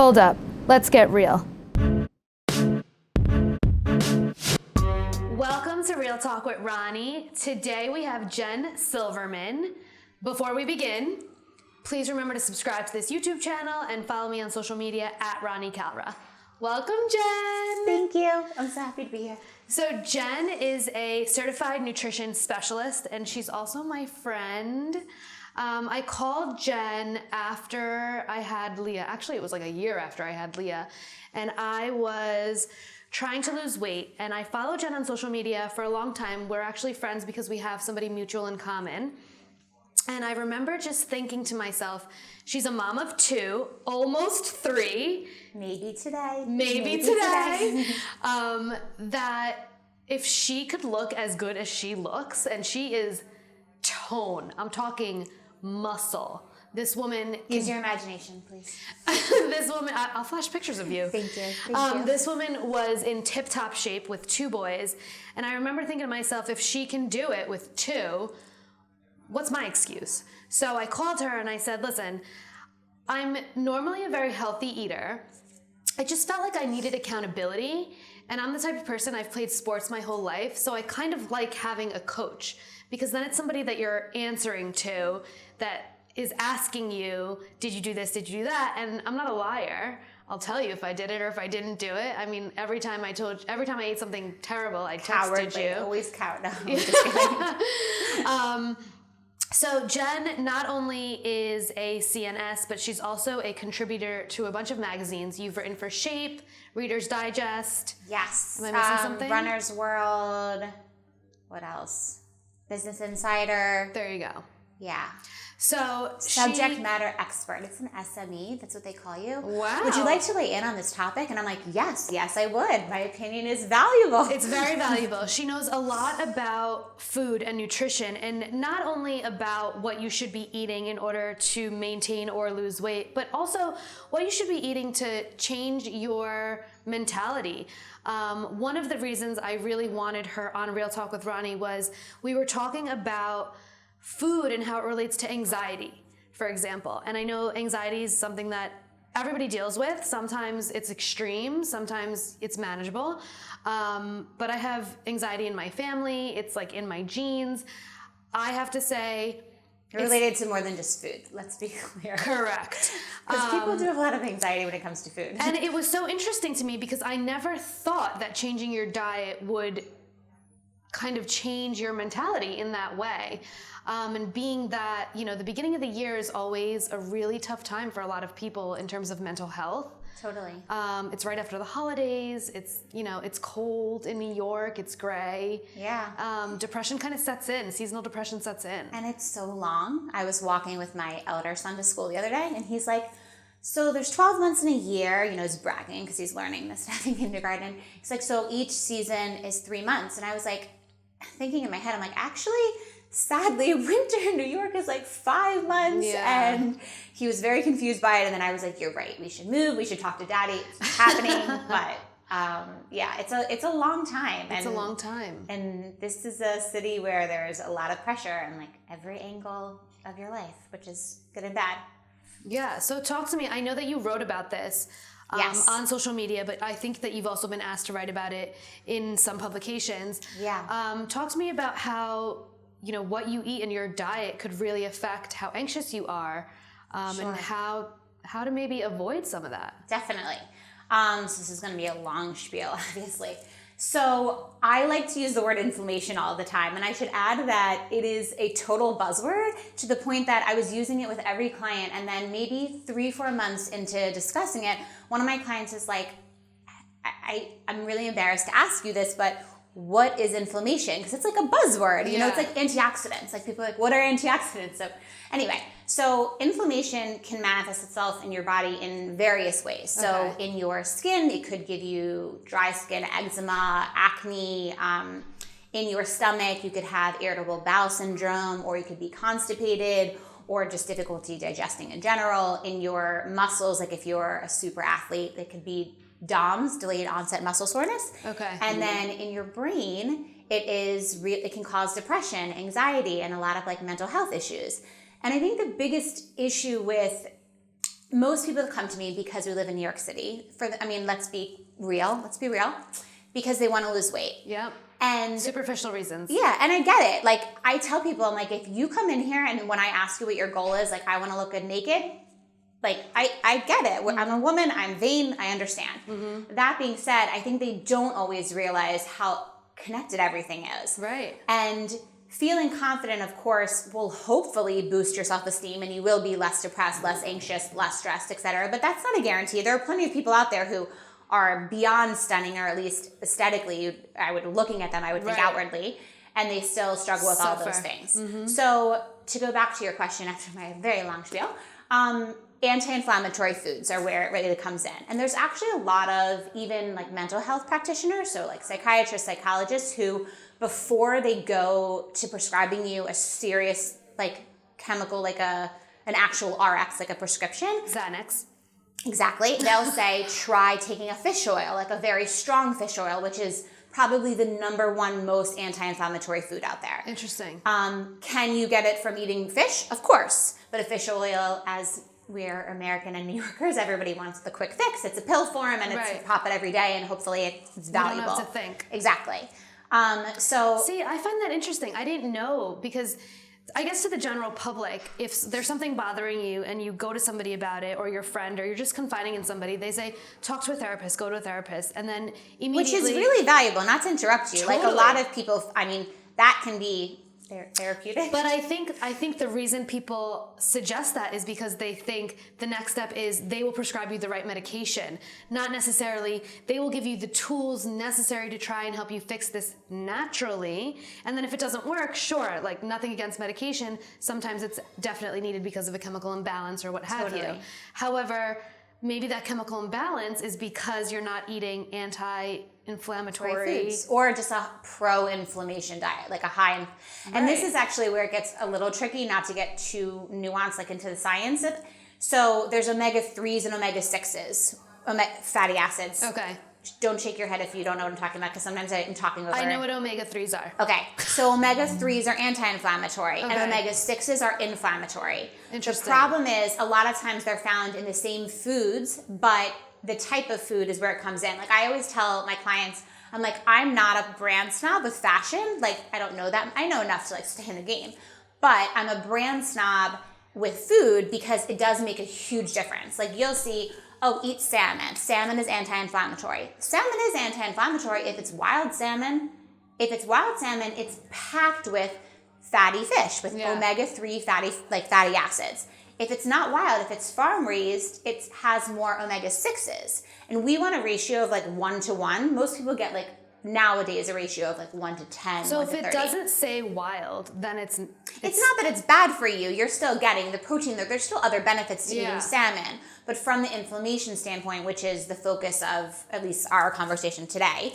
Hold up, let's get real. Welcome to Real Talk with Ronnie. Today we have Jen Silverman. Before we begin, please remember to subscribe to this YouTube channel and follow me on social media at Ronnie Calra. Welcome, Jen. Thank you. I'm so happy to be here. So Jen is a certified nutrition specialist, and she's also my friend. I called Jen after I had Leah. Actually, it was like a year after I had Leah, and I was trying to lose weight. And I follow Jen on social media for a long time. We're actually friends because we have somebody mutual in common. And I remember just thinking to myself, she's a mom of 2, almost 3. Maybe today. Maybe today. That if she could look as good as she looks, and she is tone, I'm talking muscle. This woman... Use your imagination, please. This woman... I'll flash pictures of you. Thank you. Thank you. This woman was in tip-top shape with 2 boys. And I remember thinking to myself, if she can do it with 2... what's my excuse? So I called her and I said, listen, I'm normally a very healthy eater. I just felt like I needed accountability. And I'm the type of person, I've played sports my whole life. So I kind of like having a coach, because then it's somebody that you're answering to that is asking you, did you do this? Did you do that? And I'm not a liar. I'll tell you if I did it or if I didn't do it. I mean, every time I ate something terrible, I texted you. Always coward. No, I'm just kidding. So Jen not only is a CNS, but she's also a contributor to a bunch of magazines. You've written for Shape, Reader's Digest. Yes. Am I missing something? Runner's World. What else? Business Insider. There you go. Yeah. So Subject matter expert. It's an SME. That's what they call you. Wow. Would you like to weigh in on this topic? And I'm like, yes, I would. My opinion is valuable. It's very valuable. She knows a lot about food and nutrition, and not only about what you should be eating in order to maintain or lose weight, but also what you should be eating to change your mentality. One of the reasons I really wanted her on Real Talk with Ronnie was we were talking about food and how it relates to anxiety, for example. And I know anxiety is something that everybody deals with. Sometimes it's extreme, sometimes it's manageable. But I have anxiety in my family. It's like in my genes. I have to say... Related to more than just food, let's be clear. Correct. Because people do have a lot of anxiety when it comes to food. And it was so interesting to me because I never thought that changing your diet would kind of change your mentality in that way. And being that, the beginning of the year is always a really tough time for a lot of people in terms of mental health. Totally. It's right after the holidays. It's, it's cold in New York. It's gray. Yeah. Depression kind of sets in. Seasonal depression sets in. And it's so long. I was walking with my elder son to school the other day, and he's like, so there's 12 months in a year, he's bragging because he's learning this stuff in kindergarten. He's like, so each season is 3 months. And I was like, thinking in my head, I'm like, actually, sadly, winter in New York is like 5 months. Yeah. And he was very confused by it. And then I was like, you're right. We should move. We should talk to daddy. It's happening. But it's a long time. It's a long time. And this is a city where there's a lot of pressure and like every angle of your life, which is good and bad. Yeah. So talk to me. I know that you wrote about this. Yes. On social media, but I think that you've also been asked to write about it in some publications. Yeah. Talk to me about how, what you eat in your diet could really affect how anxious you are, Sure. and how to maybe avoid some of that. Definitely. So this is going to be a long spiel, obviously. So I like to use the word inflammation all the time. And I should add that it is a total buzzword to the point that I was using it with every client. And then maybe 3-4 months into discussing it, one of my clients is like, I'm really embarrassed to ask you this, but what is inflammation? Because it's like a buzzword, Yeah. It's like antioxidants. Like people are like, what are antioxidants? So anyway, so inflammation can manifest itself in your body in various ways. So in your skin, it could give you dry skin, eczema, acne. In your stomach, you could have irritable bowel syndrome, or you could be constipated, or just difficulty digesting in general. In your muscles, like if you're a super athlete, it could be DOMS, delayed onset muscle soreness. Okay. And then in your brain, it can cause depression, anxiety, and a lot of like mental health issues. And I think the biggest issue with most people come to me because we live in New York City. Let's be real. Because they want to lose weight. Yep. And superficial reasons. Yeah, and I get it. Like, I tell people, I'm like, if you come in here and when I ask you what your goal is, like, I want to look good naked, like, I get it. Mm-hmm. I'm a woman, I'm vain, I understand. Mm-hmm. That being said, I think they don't always realize how connected everything is. Right. And feeling confident, of course, will hopefully boost your self-esteem and you will be less depressed, less anxious, less stressed, etc. But that's not a guarantee. There are plenty of people out there who are beyond stunning, or at least aesthetically, looking at them, I would think outwardly, and they still struggle with all those things. Mm-hmm. So to go back to your question after my very long spiel, anti-inflammatory foods are where it really comes in. And there's actually a lot of even like mental health practitioners, so like psychiatrists, psychologists, who before they go to prescribing you a serious like chemical, like an actual RX, like a prescription. Xanax. Exactly. They'll say, try taking a fish oil, like a very strong fish oil, which is probably the number one most anti-inflammatory food out there. Interesting. Can you get it from eating fish? Of course. But a fish oil, as we're American and New Yorkers, everybody wants the quick fix. It's a pill form and it's pop it every day and hopefully it's valuable. You don't have to think. Exactly. See, I find that interesting. I didn't know, because I guess to the general public, if there's something bothering you and you go to somebody about it, or your friend, or you're just confiding in somebody, they say, talk to a therapist, go to a therapist, and then immediately... Which is really valuable, not to interrupt you. Totally. Like, a lot of people, that can be therapeutic. But I think the reason people suggest that is because they think the next step is they will prescribe you the right medication. Not necessarily, they will give you the tools necessary to try and help you fix this naturally. And then if it doesn't work, sure, like nothing against medication. Sometimes it's definitely needed because of a chemical imbalance or what have you. However, maybe that chemical imbalance is because you're not eating anti-inflammatory foods, or just a pro-inflammation diet, like a high. And this is actually where it gets a little tricky, not to get too nuanced, like into the science. So there's omega-3s and omega-6s, fatty acids. Okay. Don't shake your head if you don't know what I'm talking about, because sometimes I'm talking over. I know what omega-3s are. Okay, so omega-3s are anti-inflammatory, and omega-6s are inflammatory. Interesting. The problem is, a lot of times they're found in the same foods, but the type of food is where it comes in. Like, I always tell my clients, I'm like, I'm not a brand snob with fashion. Like, I don't know that. I know enough to like stay in the game, but I'm a brand snob with food because it does make a huge difference. Like, you'll see, oh, eat salmon. Salmon is anti-inflammatory. Salmon is anti-inflammatory if it's wild salmon. If it's wild salmon, it's packed with fatty fish, with omega-3 fatty acids. If it's not wild, if it's farm raised, it has more omega-6s. And we want a ratio of like 1-to-1. Most people get like nowadays a ratio of like 1-to-10. So if it doesn't say wild, then it's not that it's bad for you. You're still getting the protein. There's still other benefits to eating salmon. But from the inflammation standpoint, which is the focus of at least our conversation today,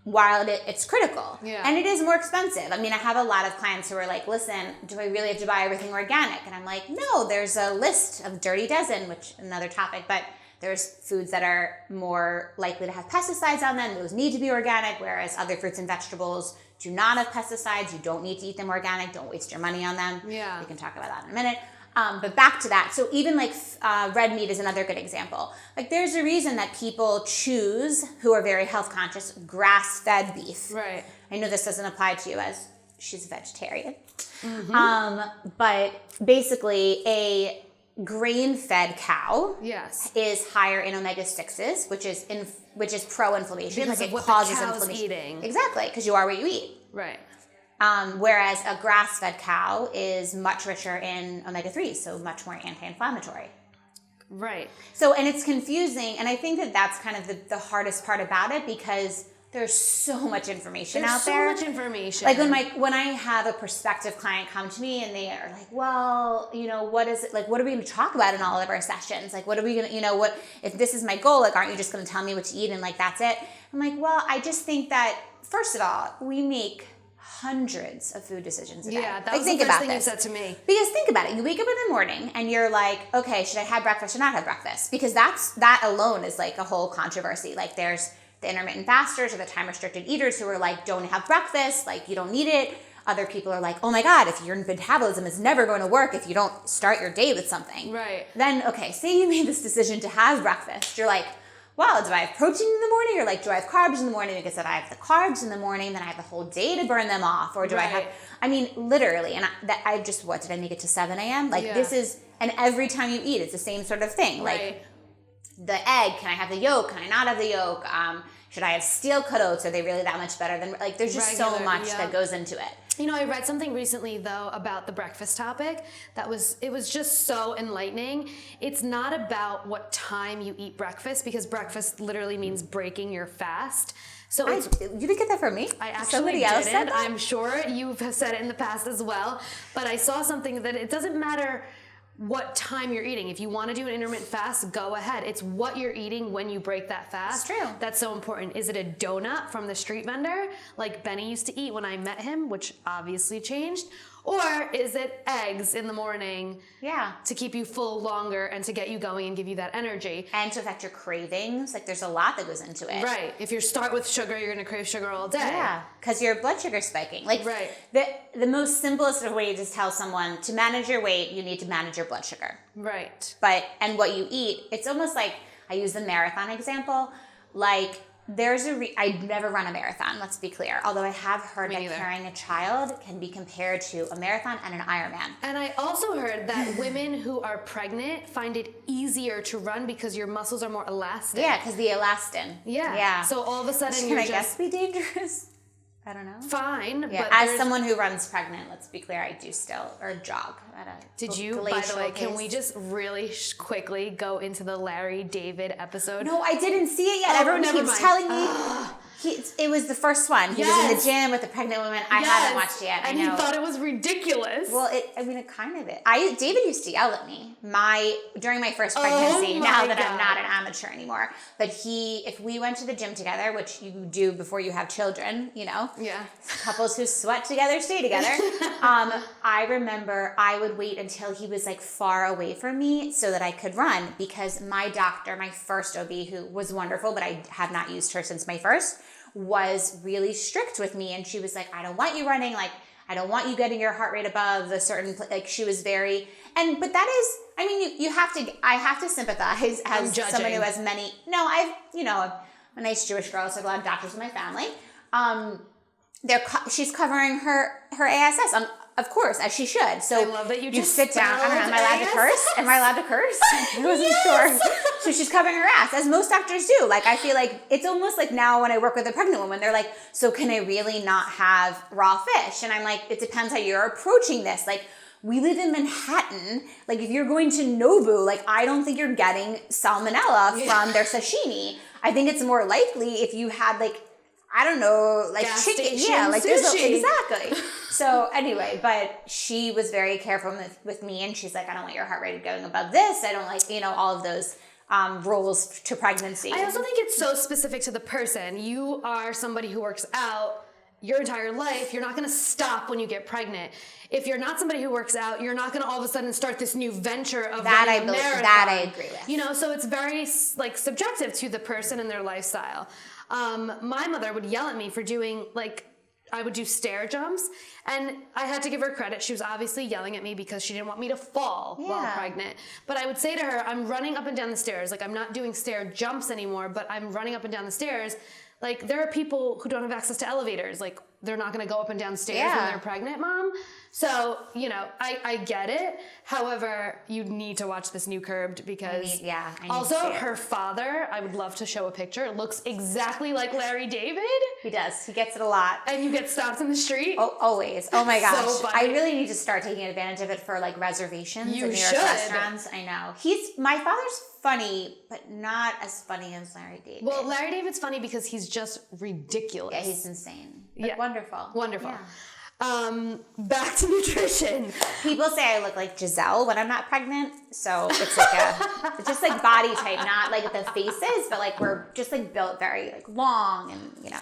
while it's critical. Yeah. And it is more expensive. I mean, I have a lot of clients who are like, listen, do I really have to buy everything organic? And I'm like, no, there's a list of dirty dozen, which another topic, but there's foods that are more likely to have pesticides on them. Those need to be organic, whereas other fruits and vegetables do not have pesticides. You don't need to eat them organic. Don't waste your money on them. Yeah. We can talk about that in a minute. But back to that. So even like red meat is another good example. Like, there's a reason that people choose, who are very health conscious, grass-fed beef. Right. I know this doesn't apply to you as she's a vegetarian. Mm-hmm. But basically a grain-fed cow is higher in omega-6s, which is pro-inflammation. Because like, of what it causes the cow's inflammation. Eating. Exactly, because you are what you eat. Right. Whereas a grass-fed cow is much richer in omega-3s, so much more anti-inflammatory. Right. So, and it's confusing, and I think that that's kind of the hardest part about it, because there's so much information out there. There's so much information. Like, when I have a prospective client come to me and they are like, well, what is it, like, what are we going to talk about in all of our sessions? Like, what are we going to, what, if this is my goal, like, aren't you just going to tell me what to eat and like, that's it? I'm like, well, I just think that, first of all, we make hundreds of food decisions a day. Yeah, that was the first thing you said to me. Because think about it. You wake up in the morning and you're like, okay, should I have breakfast or not have breakfast? Because that alone is like a whole controversy. Like, there's the intermittent fasters or the time restricted eaters who are like, don't have breakfast, like, you don't need it. other people are like, oh my God, if your metabolism is never going to work if you don't start your day with something. Right. Then, okay, say you made this decision to have breakfast. You're like, well, do I have protein in the morning? Or like, do I have carbs in the morning? Because if I have the carbs in the morning, then I have the whole day to burn them off. Or do I have, I mean, literally, and what, did I make it to 7 a.m.? Like this is, and every time you eat, it's the same sort of thing. Like the egg, can I have the yolk? Can I not have the yolk? Should I have steel cut oats? Are they really that much better than, like, there's just so much that goes into it. You know, I read something recently, though, about the breakfast topic it was just so enlightening. It's not about what time you eat breakfast, because breakfast literally means breaking your fast. So you didn't get that from me? I actually Somebody else didn't. said that? I'm sure you've said it in the past as well. But I saw something that it doesn't matter what time you're eating. If you want to do an intermittent fast, go ahead. It's what you're eating when you break that fast. It's true. That's so important. Is it a donut from the street vendor like Benny used to eat when I met him, which obviously changed? Or is it eggs in the morning to keep you full longer and to get you going and give you that energy? And to affect your cravings. Like, there's a lot that goes into it. Right. If you start with sugar, you're going to crave sugar all day. Yeah, because your blood sugar's spiking. Like, the most simplest of ways is tell someone to manage your weight, you need to manage your blood sugar. Right. And what you eat, it's almost like, I use the marathon example, like, I'd never run a marathon, let's be clear. Although I have heard that carrying a child can be compared to a marathon and an Ironman. And I also heard that women who are pregnant find it easier to run because your muscles are more elastic. Yeah, because the elastin. Yeah. So all of a sudden Can I guess be dangerous? I don't know. Fine. Yeah. But as someone who runs pregnant, let's be clear, I do still, or jog at a Did you, by the way, can we just really quickly go into the Larry David episode? No, I didn't see it yet. Everyone keeps telling me. It was the first one. He was in the gym with the pregnant woman. I haven't watched it yet. And he thought it was ridiculous. Well, it kind of is. David used to yell at me during my first pregnancy, now that I'm not an amateur anymore. But if we went to the gym together, which you do before you have children, you know. Yeah. Couples who sweat together stay together. I remember I would wait until he was like far away from me so that I could run, because my doctor, my first OB, who was wonderful, but I have not used her since my first, was really strict with me. And she was like, I don't want you running. Like, I don't want you getting your heart rate above a certain, like, she was very, but that is, I mean, I have to sympathize as someone who has many, I'm a nice Jewish girl, so I have a lot of doctors in my family. She's covering her ASS, of course, as she should. So I love that you just sit down. I don't know, am I allowed to curse? Am I allowed to curse? I wasn't sure. So she's covering her ass, as most doctors do. Like, I feel like it's almost like now when I work with a pregnant woman, they're like, so can I really not have raw fish? And I'm like, it depends how you're approaching this. Like, we live in Manhattan. Like, if you're going to Nobu, like, I don't think you're getting salmonella from their sashimi. I think it's more likely if you had, like, I don't know, like chicken. Yeah, like sushi. Exactly. So anyway, but she was very careful with me, and she's like, I don't want your heart rate going above this. I don't like, all of those rules to pregnancy. I also think it's so specific to the person. You are somebody who works out your entire life. You're not going to stop when you get pregnant. If you're not somebody who works out, you're not going to all of a sudden start this new venture of running a marathon. That I agree with. So it's very like subjective to the person and their lifestyle. My mother would yell at me for doing, like, I would do stair jumps, and I had to give her credit. She was obviously yelling at me because she didn't want me to fall while pregnant. But I would say to her, I'm running up and down the stairs. Like, I'm not doing stair jumps anymore, but I'm running up and down the stairs. Like, there are people who don't have access to elevators. Like, they're not going to go up and down stairs when they're pregnant, Mom. So, I get it. However, you need to watch this new Curbed because I need also to see it. her father, I would love to show a picture. It looks exactly like Larry David. He does. He gets it a lot. And you get stopped in the street. Oh, always. Oh my gosh. So funny. I really need to start taking advantage of it for like reservations in New York should. restaurants. I know. My father's funny, but not as funny as Larry David. Well, Larry David's funny because he's just ridiculous. Yeah, he's insane. But wonderful. Wonderful. Yeah. Back to nutrition. People say I look like Giselle when I'm not pregnant. So it's like it's just like body type, not like the faces, but like we're just like built very like long and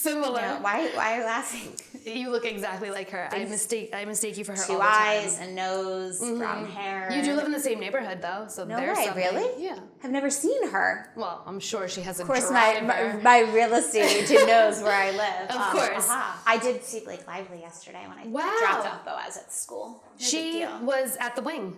Similar. Yeah, why are you laughing? You look exactly like her. I mistake you for her all Two the time. eyes, a nose, brown hair. You do live in the same neighborhood, though, so No there's way, something. really? Yeah. I've never seen her. Well, I'm sure she has a Of course, driver. my real estate agent knows where I live. Of course. I did see Blake Lively yesterday when I dropped off Boaz at school. No big She deal. was at the wing.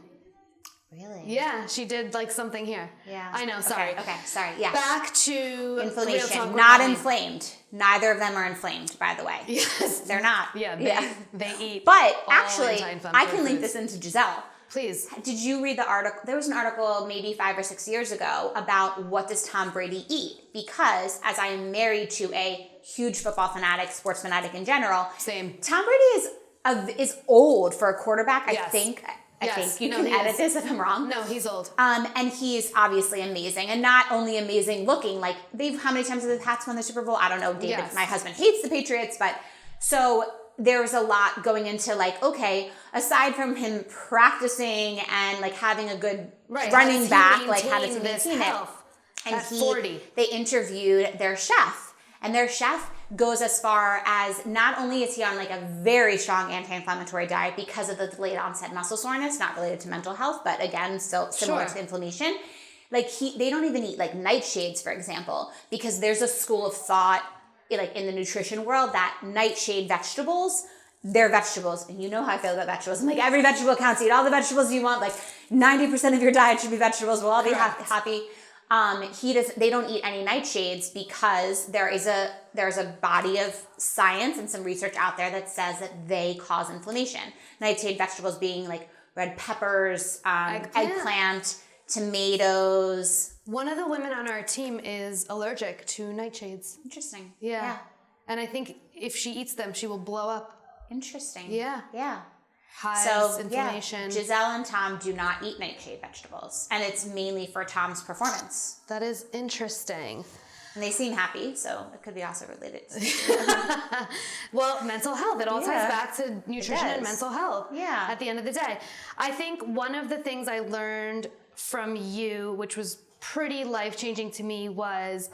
Really? Yeah, she did like something here. Yeah. I know, sorry. Okay, sorry. Yeah. Back to inflammation. Real Talk with Not Ronnie. inflamed. Neither of them are inflamed, by the way. Yes. They're not. Yeah, they eat. But all actually, anti-inflammatory I can link foods. this into Giselle. Please. Did you read the article? There was an article maybe 5 or 6 years ago about what does Tom Brady eat? Because as I am married to a huge football fanatic, sports fanatic in general, Same. Tom Brady is old for a quarterback. I Yes. think. I Yes. think you No, can he edit is. this if I'm wrong. No, he's old. And he's obviously amazing, and not only amazing looking. Like how many times have the Pats won the Super Bowl? I don't know. David, Yes. my husband, hates the Patriots, but so there's a lot going into like, okay, aside from him practicing and like having a good running back, like how does he maintain it? And at 40. They interviewed their chef, and their chef goes as far as not only is he on like a very strong anti-inflammatory diet because of the delayed onset muscle soreness, not related to mental health, but again, still similar to inflammation. Like they don't even eat like nightshades, for example, because there's a school of thought like in the nutrition world that nightshade vegetables, they're vegetables. And you know how I feel about vegetables. I'm like, every vegetable counts. Eat all the vegetables you want. Like 90% of your diet should be vegetables. We'll all be happy. They don't eat any nightshades because there's a body of science and some research out there that says that they cause inflammation. Nightshade vegetables being like red peppers, eggplant, tomatoes. One of the women on our team is allergic to nightshades. Interesting. Yeah. And I think if she eats them, she will blow up. Interesting. Yeah. Yeah. Hives, inflammation. Yeah. Giselle and Tom do not eat nightshade vegetables, and it's mainly for Tom's performance. That is interesting. And they seem happy, so it could be also related to well, mental health. It all ties back to nutrition and mental health. Yeah. At the end of the day. I think one of the things I learned from you, which was pretty life-changing to me, was,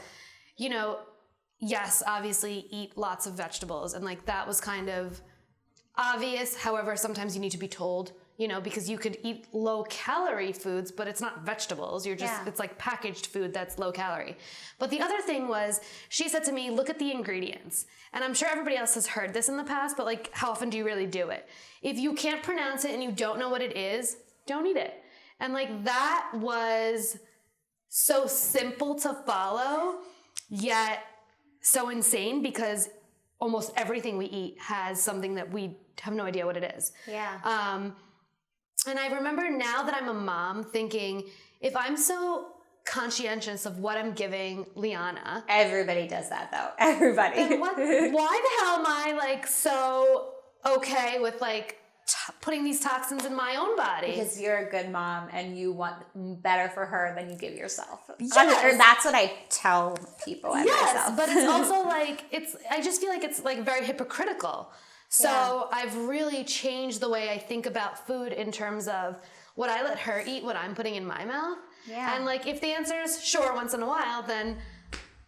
yes, obviously eat lots of vegetables. And like that was kind of obvious. However, sometimes you need to be told, because you could eat low-calorie foods, but it's not vegetables. It's like packaged food that's low-calorie. But the other thing was, she said to me, look at the ingredients. And I'm sure everybody else has heard this in the past, but like, how often do you really do it? If you can't pronounce it and you don't know what it is, don't eat it. And like, that was so simple to follow, yet so insane, because almost everything we eat has something that we have no idea what it is. Yeah. And I remember now that I'm a mom thinking, if I'm so conscientious of what I'm giving Liana. Everybody does that though. Everybody. Then why the hell am I like so okay with like putting these toxins in my own body? Because you're a good mom and you want better for her than you give yourself. Yes. Or that's what I tell people and myself. But it's also like, I just feel like it's like very hypocritical. So I've really changed the way I think about food in terms of what I let her eat, what I'm putting in my mouth. Yeah. And like, if the answer is sure once in a while, then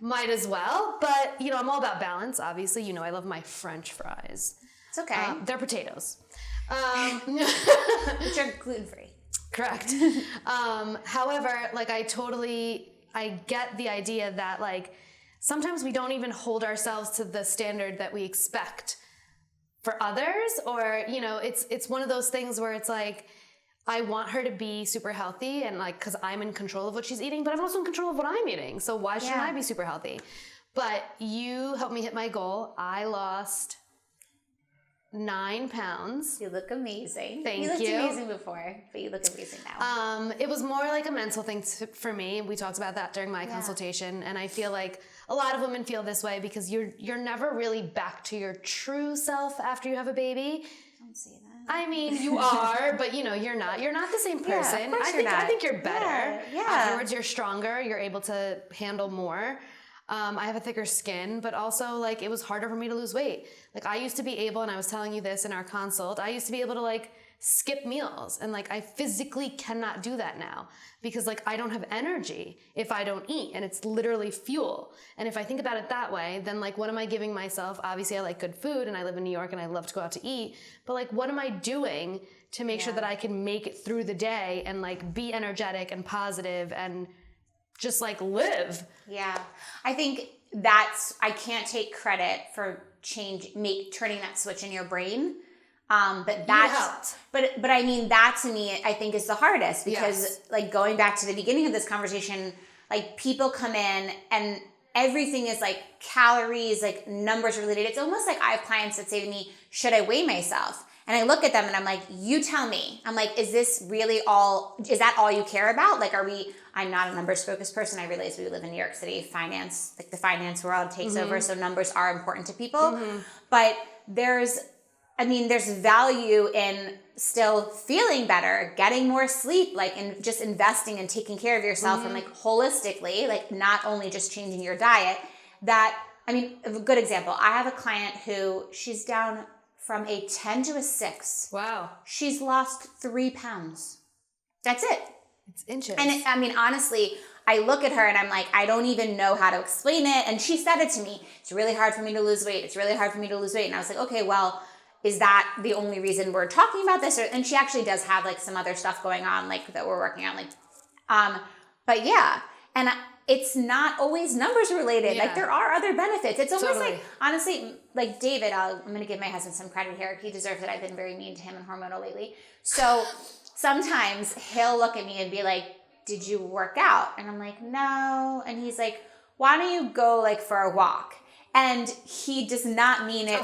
might as well. But, I'm all about balance. Obviously, I love my French fries. It's okay. They're potatoes. Which are gluten-free. Correct. However, like I get the idea that like, sometimes we don't even hold ourselves to the standard that we expect for others, or, it's one of those things where it's like, I want her to be super healthy and like, cause I'm in control of what she's eating, but I'm also in control of what I'm eating. So why shouldn't I be super healthy? But you helped me hit my goal. I lost 9 pounds. You look amazing. Thank you. You looked amazing before, but you look amazing now. It was more like a mental thing for me. We talked about that during my consultation, and I feel like a lot of women feel this way because you're never really back to your true self after you have a baby. Don't say that. I mean, you are, but you're not. You're not the same person. Of course you're not. I think you're better. Yeah. Afterwards, you're stronger. You're able to handle more. I have a thicker skin, but also like it was harder for me to lose weight. Like I used to be able, and I was telling you this in our consult, I used to be able to like skip meals. And like, I physically cannot do that now because like, I don't have energy if I don't eat, and it's literally fuel. And if I think about it that way, then like, what am I giving myself? Obviously I like good food and I live in New York and I love to go out to eat, but like, what am I doing to make sure that I can make it through the day and like be energetic and positive and just like live? Yeah. I think I can't take credit for turning that switch in your brain. But I mean, that to me, I think is the hardest because like going back to the beginning of this conversation, like people come in and everything is like calories, like numbers related. It's almost like I have clients that say to me, should I weigh myself? And I look at them and I'm like, you tell me. I'm like, is that all you care about? Like, I'm not a numbers focused person. I realize we live in New York City, finance, like the finance world takes over. So numbers are important to people, but there's value in still feeling better, getting more sleep, like, and just investing and taking care of yourself and like holistically, like not only just changing your diet. A good example, I have a client who she's down from a 10 to a 6. Wow. She's lost 3 pounds. That's it. It's inches. And honestly, I look at her and I'm like, I don't even know how to explain it. And she said it to me. It's really hard for me to lose weight. It's really hard for me to lose weight. And I was like, okay, well, is that the only reason we're talking about this? And she actually does have like some other stuff going on, like that we're working on, like, but yeah. And it's not always numbers related. Yeah. Like there are other benefits. It's almost like, honestly, like David, I'm going to give my husband some credit here. He deserves it. I've been very mean to him and hormonal lately. So sometimes he'll look at me and be like, did you work out? And I'm like, no. And he's like, why don't you go like for a walk? And he does not mean it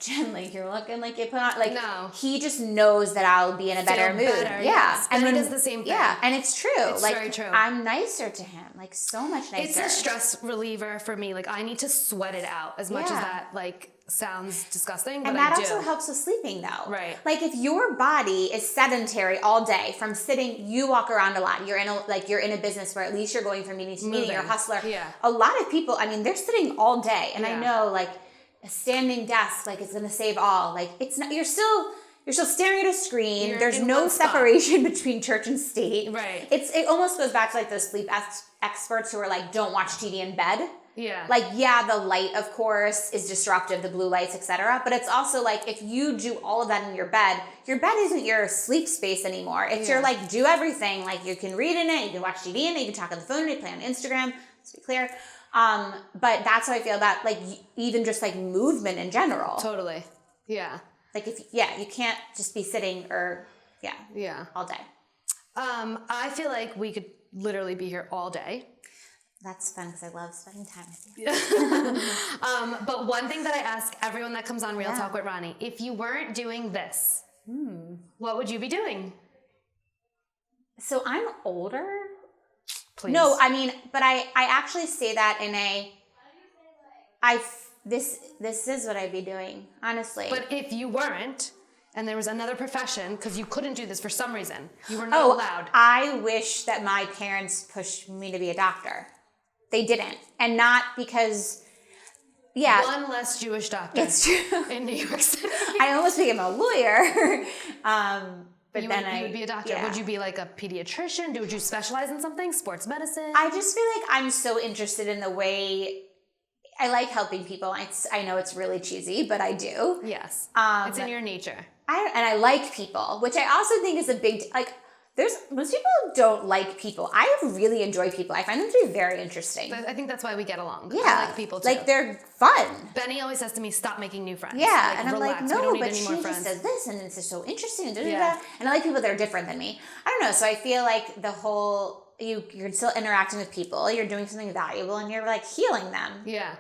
Jen, like you're looking like you put on, like, no. He just knows that I'll be in a better mood. Yeah. Yes. And he does the same thing. Yeah. And it's true. It's like, very true. I'm nicer to him, like so much nicer. It's a stress reliever for me. Like I need to sweat it out as much as that, like, sounds disgusting, but and that also helps with sleeping though. Right. Like if your body is sedentary all day from sitting, you walk around a lot. You're in a business where at least you're going from meeting to meeting, you're a hustler. Yeah. A lot of people, they're sitting all day. And I know like a standing desk, like it's going to save all. Like it's not, you're still staring at a screen. There's no separation between church and state. Right. It almost goes back to like those sleep experts who are like, don't watch TV in bed. Yeah. Like, yeah, the light, of course, is disruptive, the blue lights, etc. But it's also like, if you do all of that in your bed isn't your sleep space anymore. It's your, like, do everything. Like, you can read in it, you can watch TV in it, you can talk on the phone in it, play on Instagram, let's be clear. But that's how I feel about, like, even just, like, movement in general. Totally. Yeah. Like, you can't just be sitting all day. I feel like we could literally be here all day. That's fun because I love spending time with you. But one thing that I ask everyone that comes on Real Talk with Ronnie, if you weren't doing this, what would you be doing? So I'm older. Please. No, but I actually say that in this is what I'd be doing, honestly. But if you weren't, and there was another profession, because you couldn't do this for some reason, you were not allowed. I wish that my parents pushed me to be a doctor. They didn't. And not because, one less Jewish doctor. It's true. In New York City. I almost became a lawyer. But you would be a doctor. Yeah. Would you be like a pediatrician? Would you specialize in something? Sports medicine? I just feel like I'm so interested in the way, I like helping people. I know it's really cheesy, but I do. Yes. It's in your nature. I like people, which I also think is a big, like, most people don't like people. I really enjoy people. I find them to be very interesting. I think that's why we get along. Yeah. I like people too. Like they're fun. Benny always says to me, stop making new friends. Yeah. Like, and I'm relax. like, no, but she friends. just does this and this is so interesting. And And I like people that are different than me. I don't know. So I feel like the whole, you're still interacting with people. You're doing something valuable and you're like healing them. Yeah.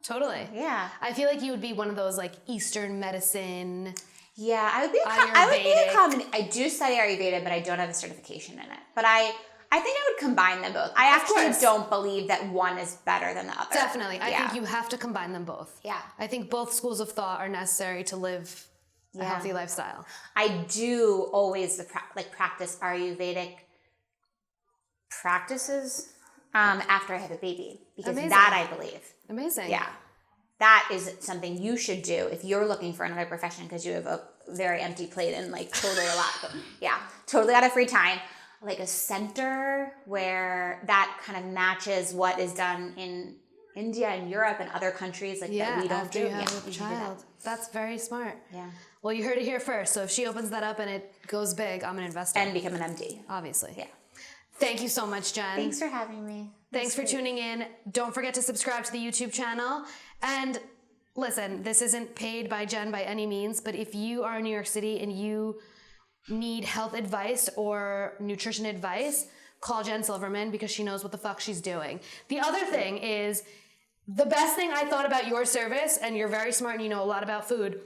Totally. Yeah. I feel like you would be one of those like Eastern medicine. Yeah, I would be a combination. I do study Ayurveda, but I don't have a certification in it. But I think I would combine them both. I actually don't believe that one is better than the other. Definitely. I think you have to combine them both. Yeah. I think both schools of thought are necessary to live a healthy lifestyle. I do always practice Ayurvedic practices after I have a baby. Because that I believe. Amazing. Yeah. that is something you should do if you're looking for another profession because you have a very empty plate and like totally a lot. Yeah, totally out of free time. Like a center where that kind of matches what is done in India and Europe and other countries like that we don't after do. you have a child. That's very smart. Yeah. Well, you heard it here first. So if she opens that up and it goes big, I'm an investor. And become an MD. Obviously. Yeah. Thank you so much, Jen. Thanks for having me. Thanks for tuning in. Don't forget to subscribe to the YouTube channel. And listen, this isn't paid by Jen by any means, but if you are in New York City and you need health advice or nutrition advice, call Jen Silverman because she knows what the fuck she's doing. The other thing is, the best thing I thought about your service, and you're very smart and you know a lot about food,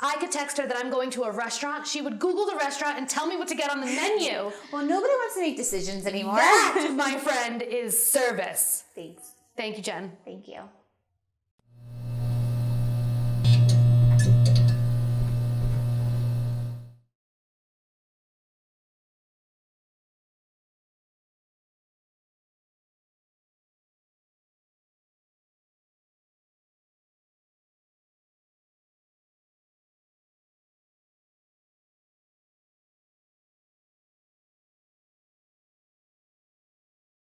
I could text her that I'm going to a restaurant. She would Google the restaurant and tell me what to get on the menu. Well, nobody wants to make decisions anymore. That, my friend, is service. Thanks. Thank you, Jen. Thank you.